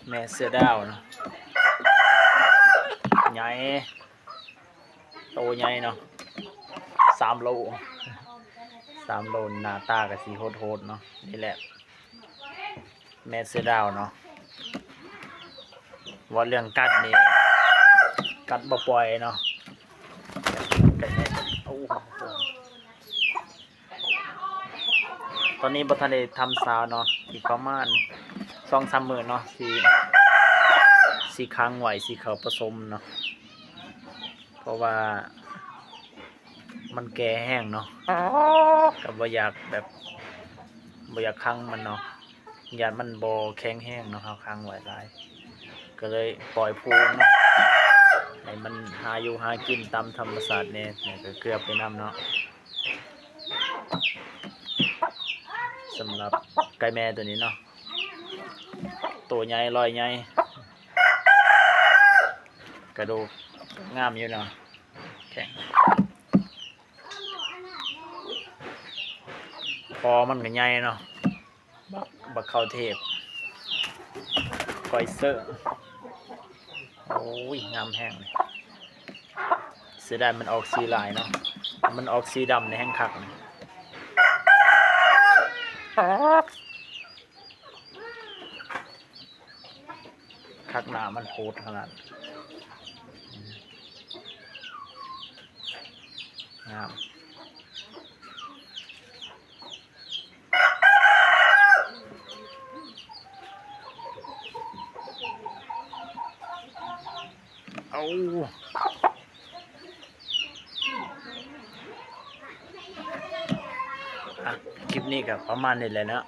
แม่เสือดาวเนาะใหญ่โตใหญ่เนาะ3 โล3 โลหน้าตาก็สีโหดๆเนาะนี่แหละแม่เสือดาวเนาะว่าเรื่องกัดนี่กัดบ่ปล่อยเนาะโอ้โหตอนนี้บ่ทันได้ทำซาวเนาะอีกประมาณ2-3 มื้อเนาะสิค้างไว้สิเข้าผสมเนาะเพราะว่ามันแก่แห้งเนาะก็บ่อยากแบบบ่อยากค้างมันเนาะญาติมันบ่แข็งแห้งเนาะเฮาค้างไว้หลายก็เลยปล่อยพูนเนาะให้มันหาอยู่หากินตามธรรมชาติเนี่ยก็เกลือไปนำเนาะสำหรับไก่แม่ตัวนี้เนาะตัวใหญ่ลอยใหญ่กระดูกงามอยู่เนาะแข็งคอมันก็ใหญ่เนาะบักเข้าเทพก้อยเซอร์โอ้ยงามแห้งเลยเสียดายมันออกสีลายเนาะมันออกสีดำในแห้งคักนะคักหนามันโหดขนาดงามเอาคลิปนี้ก็ประมาณนี้แหละเนาะ